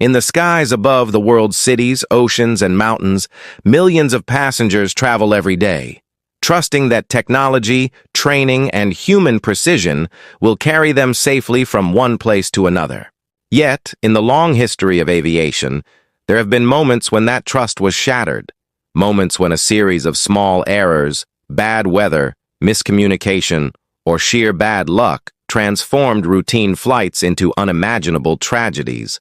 In the skies above the world's cities, oceans, and mountains, millions of passengers travel every day, trusting that technology, training, and human precision will carry them safely from one place to another. Yet, in the long history of aviation, there have been moments when that trust was shattered, moments when a series of small errors, bad weather, miscommunication, or sheer bad luck transformed routine flights into unimaginable tragedies.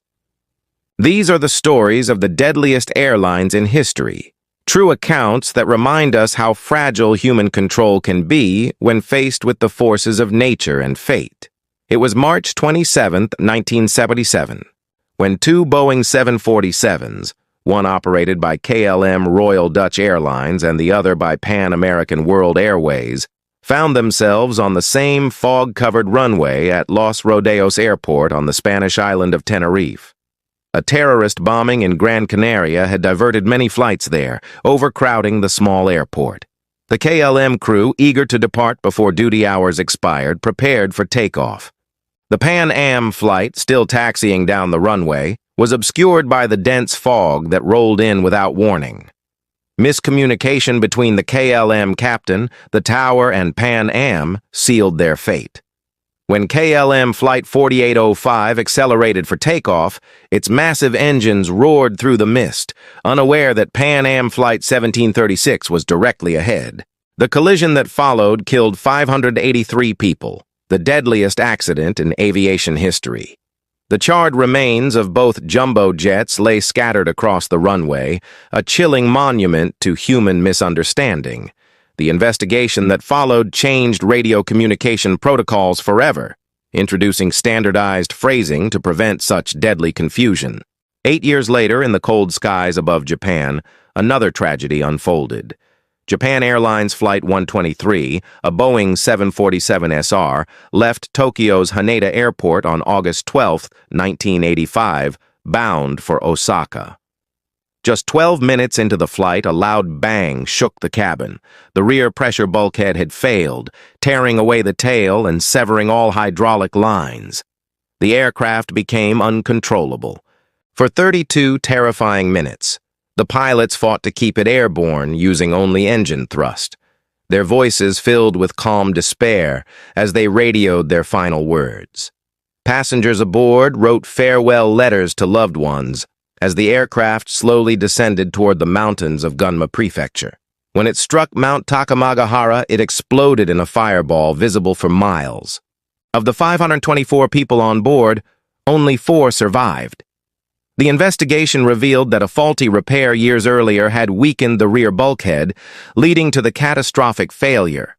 These are the stories of the deadliest airlines in history, true accounts that remind us how fragile human control can be when faced with the forces of nature and fate. It was March 27, 1977, when two Boeing 747s, one operated by KLM Royal Dutch Airlines and the other by Pan American World Airways, found themselves on the same fog-covered runway at Los Rodeos Airport on the Spanish island of Tenerife. A terrorist bombing in Gran Canaria had diverted many flights there, overcrowding the small airport. The KLM crew, eager to depart before duty hours expired, prepared for takeoff. The Pan Am flight, still taxiing down the runway, was obscured by the dense fog that rolled in without warning. Miscommunication between the KLM captain, the tower, and Pan Am sealed their fate. When KLM Flight 4805 accelerated for takeoff, its massive engines roared through the mist, unaware that Pan Am Flight 1736 was directly ahead. The collision that followed killed 583 people, the deadliest accident in aviation history. The charred remains of both jumbo jets lay scattered across the runway, a chilling monument to human misunderstanding. The investigation that followed changed radio communication protocols forever, introducing standardized phrasing to prevent such deadly confusion. 8 years later, in the cold skies above Japan, another tragedy unfolded. Japan Airlines Flight 123, a Boeing 747SR, left Tokyo's Haneda Airport on August 12, 1985, bound for Osaka. Just 12 minutes into the flight, a loud bang shook the cabin. The rear pressure bulkhead had failed, tearing away the tail and severing all hydraulic lines. The aircraft became uncontrollable. For 32 terrifying minutes, the pilots fought to keep it airborne using only engine thrust, their voices filled with calm despair as they radioed their final words. Passengers aboard wrote farewell letters to loved ones as the aircraft slowly descended toward the mountains of Gunma Prefecture. When it struck Mount Takamagahara, it exploded in a fireball visible for miles. Of the 524 people on board, only 4 survived. The investigation revealed that a faulty repair years earlier had weakened the rear bulkhead, leading to the catastrophic failure.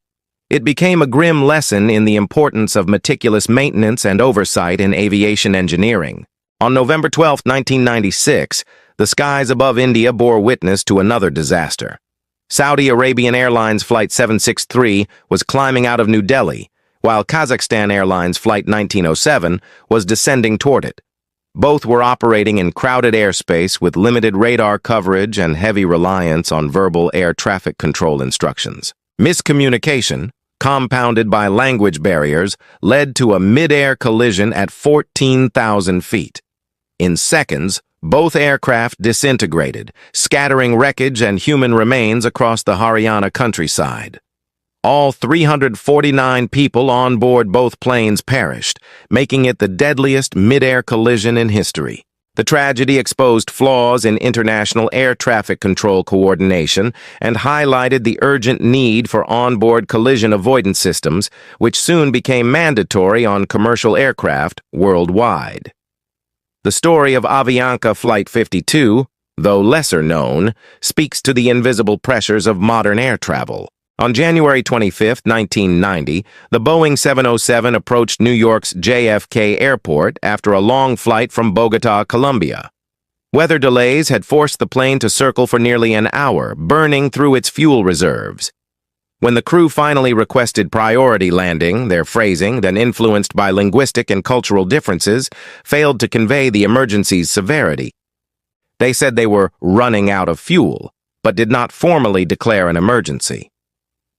It became a grim lesson in the importance of meticulous maintenance and oversight in aviation engineering. On November 12, 1996, the skies above India bore witness to another disaster. Saudi Arabian Airlines Flight 763 was climbing out of New Delhi, while Kazakhstan Airlines Flight 1907 was descending toward it. Both were operating in crowded airspace with limited radar coverage and heavy reliance on verbal air traffic control instructions. Miscommunication, compounded by language barriers, led to a mid-air collision at 14,000 feet. In seconds, both aircraft disintegrated, scattering wreckage and human remains across the Haryana countryside. All 349 people on board both planes perished, making it the deadliest mid-air collision in history. The tragedy exposed flaws in international air traffic control coordination and highlighted the urgent need for onboard collision avoidance systems, which soon became mandatory on commercial aircraft worldwide. The story of Avianca Flight 52, though lesser known, speaks to the invisible pressures of modern air travel. On January 25, 1990, the Boeing 707 approached New York's JFK Airport after a long flight from Bogota, Colombia. Weather delays had forced the plane to circle for nearly an hour, burning through its fuel reserves. When the crew finally requested priority landing, their phrasing, then influenced by linguistic and cultural differences, failed to convey the emergency's severity. They said they were running out of fuel, but did not formally declare an emergency.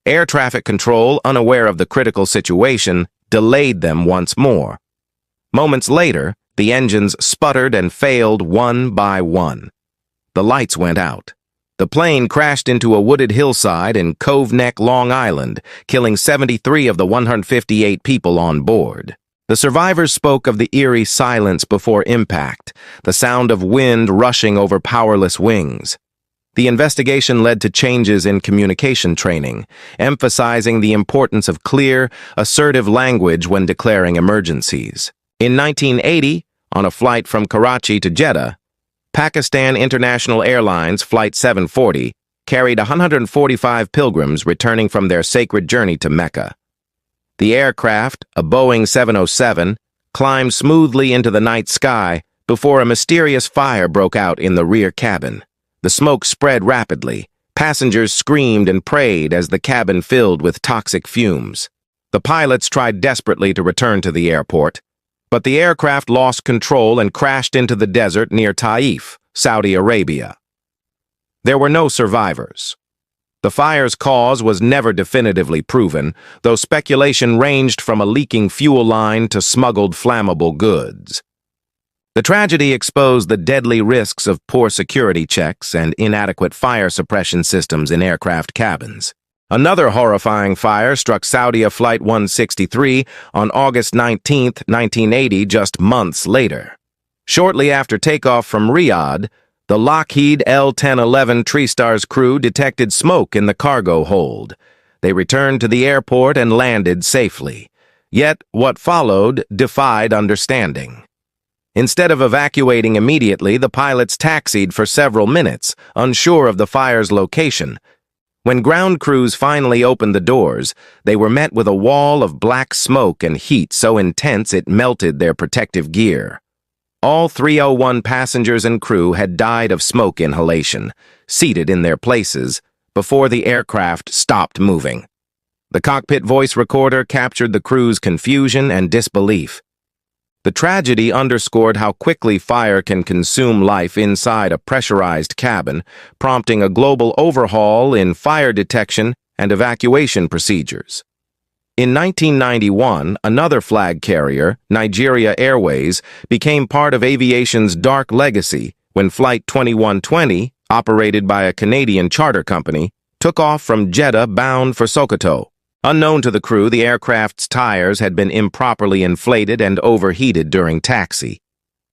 Air traffic control, unaware of the critical situation, delayed them once more. Moments later, The engines sputtered and failed one by one. The lights went out. The plane crashed into a wooded hillside in Cove Neck, Long Island, killing 73 of the 158 people on board. The survivors spoke of the eerie silence before impact, the sound of wind rushing over powerless wings. The investigation led to changes in communication training, emphasizing the importance of clear, assertive language when declaring emergencies. In 1980, on a flight from Karachi to Jeddah, Pakistan International Airlines Flight 740 carried 145 pilgrims returning from their sacred journey to Mecca. The aircraft, a Boeing 707, climbed smoothly into the night sky before a mysterious fire broke out in the rear cabin. The smoke spread rapidly. Passengers screamed and prayed as the cabin filled with toxic fumes. The pilots tried desperately to return to the airport, but the aircraft lost control and crashed into the desert near Taif, Saudi Arabia. There were no survivors. The fire's cause was never definitively proven, though speculation ranged from a leaking fuel line to smuggled flammable goods. The tragedy exposed the deadly risks of poor security checks and inadequate fire suppression systems in aircraft cabins. Another horrifying fire struck Saudi Flight 163 on August 19, 1980, just months later. Shortly after takeoff from Riyadh, the Lockheed L-1011 TreeStar's crew detected smoke in the cargo hold. They returned to the airport and landed safely. Yet, what followed defied understanding. Instead of evacuating immediately, the pilots taxied for several minutes, unsure of the fire's location. When ground crews finally opened the doors, they were met with a wall of black smoke and heat so intense it melted their protective gear. All 301 passengers and crew had died of smoke inhalation, seated in their places, before the aircraft stopped moving. The cockpit voice recorder captured the crew's confusion and disbelief. The tragedy underscored how quickly fire can consume life inside a pressurized cabin, prompting a global overhaul in fire detection and evacuation procedures. In 1991, another flag carrier, Nigeria Airways, became part of aviation's dark legacy when Flight 2120, operated by a Canadian charter company, took off from Jeddah bound for Sokoto. Unknown to the crew, the aircraft's tires had been improperly inflated and overheated during taxi.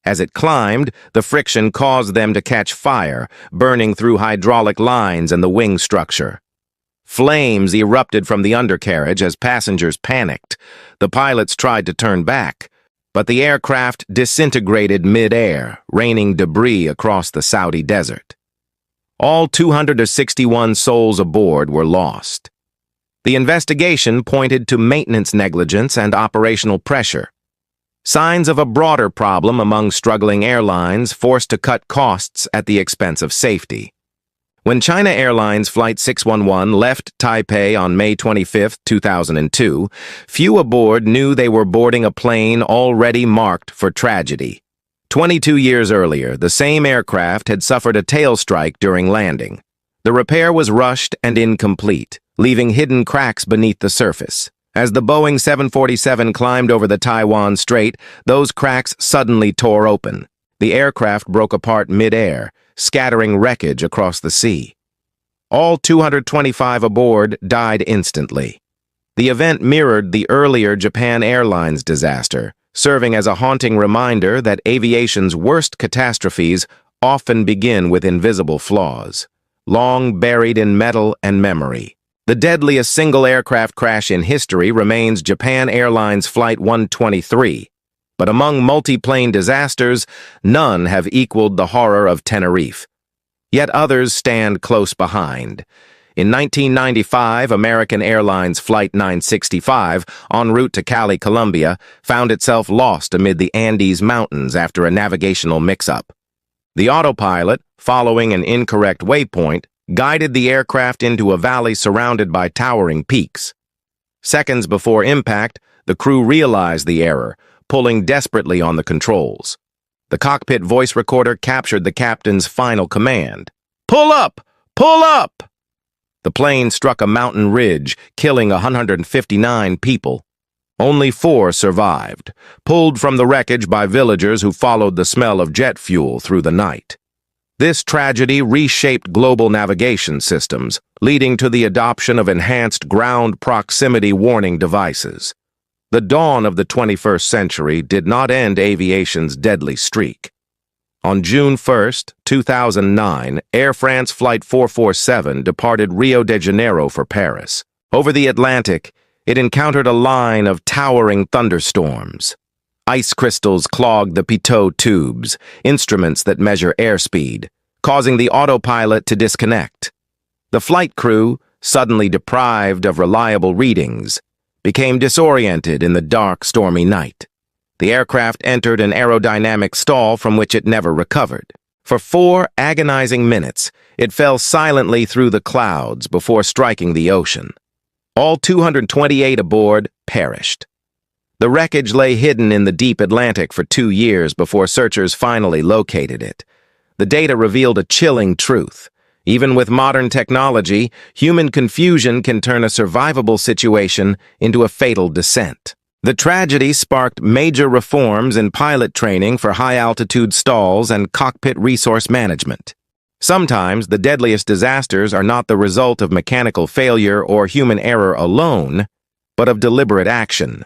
As it climbed, the friction caused them to catch fire, burning through hydraulic lines and the wing structure. Flames erupted from the undercarriage as passengers panicked. The pilots tried to turn back, but the aircraft disintegrated mid-air, raining debris across the Saudi desert. All 261 souls aboard were lost. The investigation pointed to maintenance negligence and operational pressure, signs of a broader problem among struggling airlines forced to cut costs at the expense of safety. When China Airlines Flight 611 left Taipei on May 25, 2002, few aboard knew they were boarding a plane already marked for tragedy. 22 years earlier, the same aircraft had suffered a tail strike during landing. The repair was rushed and incomplete, leaving hidden cracks beneath the surface. As the Boeing 747 climbed over the Taiwan Strait, those cracks suddenly tore open. The aircraft broke apart mid-air, scattering wreckage across the sea. All 225 aboard died instantly. The event mirrored the earlier Japan Airlines disaster, serving as a haunting reminder that aviation's worst catastrophes often begin with invisible flaws, long buried in metal and memory. The deadliest single aircraft crash in history remains Japan Airlines Flight 123, but among multi-plane disasters, none have equaled the horror of Tenerife. Yet others stand close behind. In 1995, American Airlines Flight 965, en route to Cali, Colombia, found itself lost amid the Andes Mountains after a navigational mix-up. The autopilot, following an incorrect waypoint, guided the aircraft into a valley surrounded by towering peaks. Seconds before impact, the crew realized the error, pulling desperately on the controls. The cockpit voice recorder captured the captain's final command. "Pull up! Pull up!" The plane struck a mountain ridge, killing 159 people. Only 4 survived, pulled from the wreckage by villagers who followed the smell of jet fuel through the night. This tragedy reshaped global navigation systems, leading to the adoption of enhanced ground proximity warning devices. The dawn of the 21st century did not end aviation's deadly streak. On June 1, 2009, Air France Flight 447 departed Rio de Janeiro for Paris. Over the Atlantic, it encountered a line of towering thunderstorms. Ice crystals clogged the pitot tubes, instruments that measure airspeed, causing the autopilot to disconnect. The flight crew, suddenly deprived of reliable readings, became disoriented in the dark, stormy night. The aircraft entered an aerodynamic stall from which it never recovered. For 4 agonizing minutes, it fell silently through the clouds before striking the ocean. All 228 aboard perished. The wreckage lay hidden in the deep Atlantic for 2 years before searchers finally located it. The data revealed a chilling truth. Even with modern technology, human confusion can turn a survivable situation into a fatal descent. The tragedy sparked major reforms in pilot training for high-altitude stalls and cockpit resource management. Sometimes the deadliest disasters are not the result of mechanical failure or human error alone, but of deliberate action.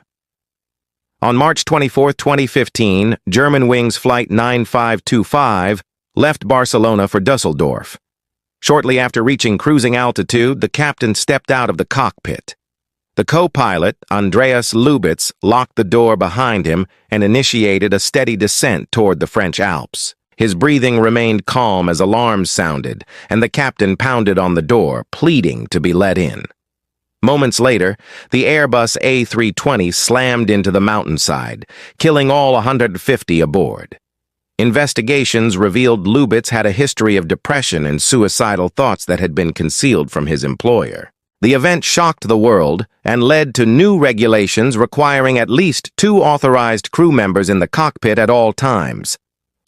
On March 24, 2015, Germanwings Flight 9525 left Barcelona for Düsseldorf. Shortly after reaching cruising altitude, the captain stepped out of the cockpit. The co-pilot, Andreas Lubitz, locked the door behind him and initiated a steady descent toward the French Alps. His breathing remained calm as alarms sounded, and the captain pounded on the door, pleading to be let in. Moments later, the Airbus A320 slammed into the mountainside, killing all 150 aboard. Investigations revealed Lubitz had a history of depression and suicidal thoughts that had been concealed from his employer. The event shocked the world and led to new regulations requiring at least 2 authorized crew members in the cockpit at all times.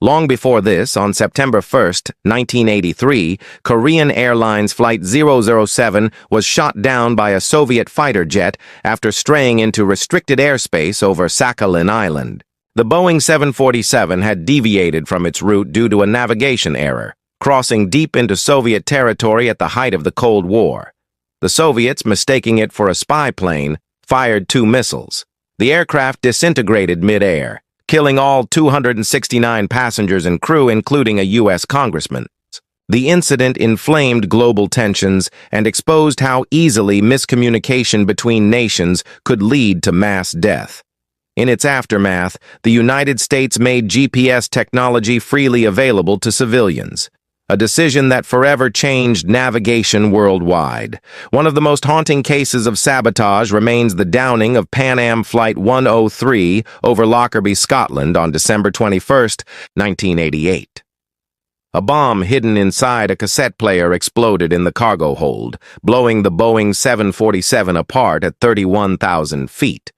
Long before this, on September 1, 1983, Korean Airlines Flight 007 was shot down by a Soviet fighter jet after straying into restricted airspace over Sakhalin Island. The Boeing 747 had deviated from its route due to a navigation error, crossing deep into Soviet territory at the height of the Cold War. The Soviets, mistaking it for a spy plane, fired 2 missiles. The aircraft disintegrated mid-air, killing all 269 passengers and crew, including a U.S. congressman. The incident inflamed global tensions and exposed how easily miscommunication between nations could lead to mass death. In its aftermath, the United States made GPS technology freely available to civilians, a decision that forever changed navigation worldwide. One of the most haunting cases of sabotage remains the downing of Pan Am Flight 103 over Lockerbie, Scotland on December 21, 1988. A bomb hidden inside a cassette player exploded in the cargo hold, blowing the Boeing 747 apart at 31,000 feet.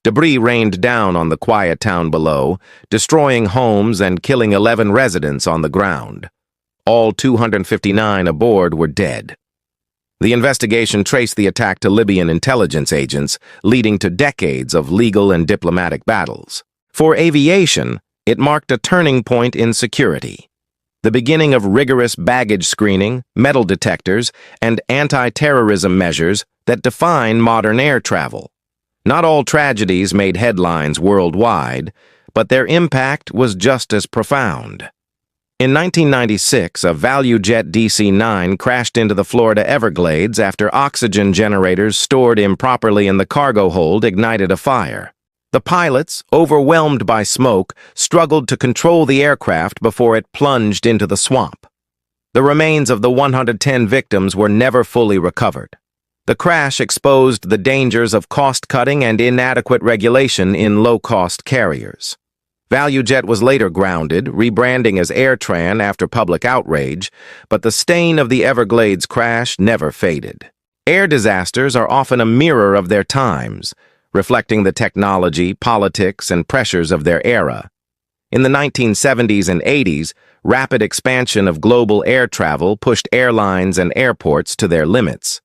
Debris rained down on the quiet town below, destroying homes and killing 11 residents on the ground. All 259 aboard were dead. The investigation traced the attack to Libyan intelligence agents, leading to decades of legal and diplomatic battles. For aviation, it marked a turning point in security. The beginning of rigorous baggage screening, metal detectors, and anti-terrorism measures that define modern air travel. Not all tragedies made headlines worldwide, but their impact was just as profound. In 1996, a ValueJet DC-9 crashed into the Florida Everglades after oxygen generators stored improperly in the cargo hold ignited a fire. The pilots, overwhelmed by smoke, struggled to control the aircraft before it plunged into the swamp. The remains of the 110 victims were never fully recovered. The crash exposed the dangers of cost-cutting and inadequate regulation in low-cost carriers. ValueJet was later grounded, rebranding as AirTran after public outrage, but the stain of the Everglades crash never faded. Air disasters are often a mirror of their times, reflecting the technology, politics, and pressures of their era. In the 1970s and 80s, rapid expansion of global air travel pushed airlines and airports to their limits.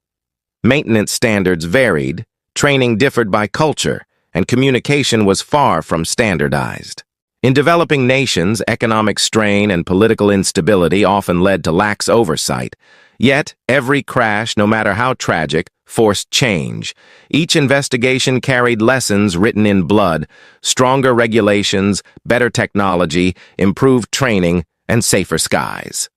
Maintenance standards varied, training differed by culture, and communication was far from standardized. In developing nations, economic strain and political instability often led to lax oversight. Yet, every crash, no matter how tragic, forced change. Each investigation carried lessons written in blood: stronger regulations, better technology, improved training, and safer skies.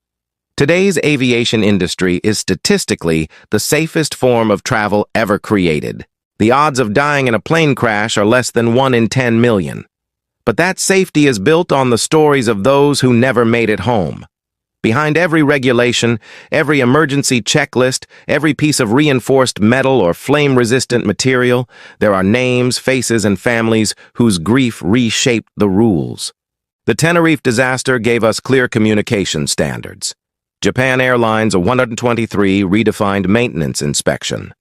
Today's aviation industry is statistically the safest form of travel ever created. The odds of dying in a plane crash are less than 1 in 10 million. But that safety is built on the stories of those who never made it home. Behind every regulation, every emergency checklist, every piece of reinforced metal or flame-resistant material, there are names, faces, and families whose grief reshaped the rules. The Tenerife disaster gave us clear communication standards. Japan Airlines 123 redefined maintenance inspection.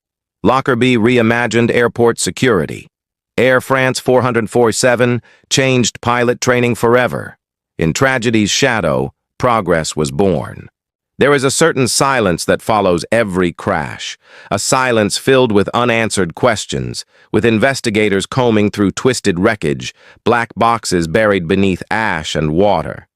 Lockerbie reimagined airport security. Air France 447 changed pilot training forever. In tragedy's shadow, progress was born. There is a certain silence that follows every crash, a silence filled with unanswered questions, with investigators combing through twisted wreckage, black boxes buried beneath ash and water.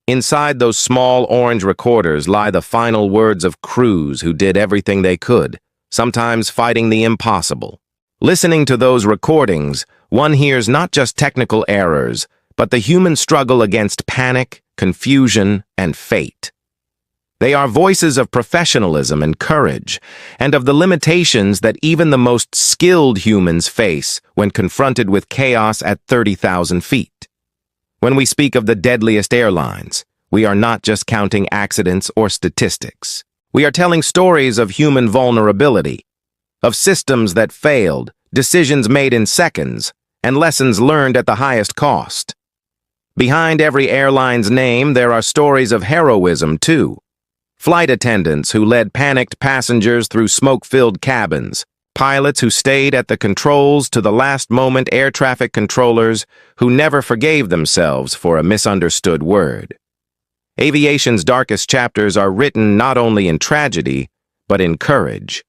Inside those small orange recorders lie the final words of crews who did everything they could, sometimes fighting the impossible. Listening to those recordings, one hears not just technical errors, but the human struggle against panic, confusion, and fate. They are voices of professionalism and courage, and of the limitations that even the most skilled humans face when confronted with chaos at 30,000 feet. When we speak of the deadliest airlines, we are not just counting accidents or statistics. We are telling stories of human vulnerability, of systems that failed, decisions made in seconds, and lessons learned at the highest cost. Behind every airline's name, there are stories of heroism, too. Flight attendants who led panicked passengers through smoke-filled cabins, pilots who stayed at the controls to the last moment, air traffic controllers who never forgave themselves for a misunderstood word. Aviation's darkest chapters are written not only in tragedy, but in courage.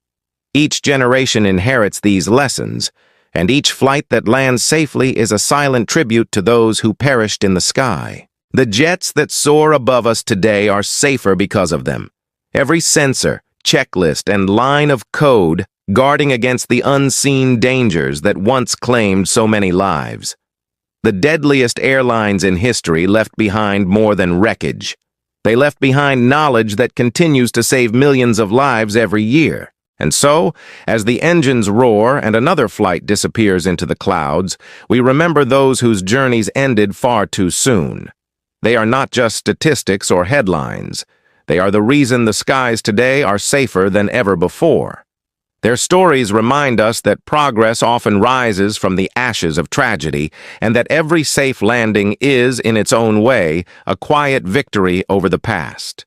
Each generation inherits these lessons, and each flight that lands safely is a silent tribute to those who perished in the sky. The jets that soar above us today are safer because of them. Every sensor, checklist, and line of code guarding against the unseen dangers that once claimed so many lives. The deadliest airlines in history left behind more than wreckage. They left behind knowledge that continues to save millions of lives every year. And so, as the engines roar and another flight disappears into the clouds, we remember those whose journeys ended far too soon. They are not just statistics or headlines. They are the reason the skies today are safer than ever before. Their stories remind us that progress often rises from the ashes of tragedy, and that every safe landing is, in its own way, a quiet victory over the past.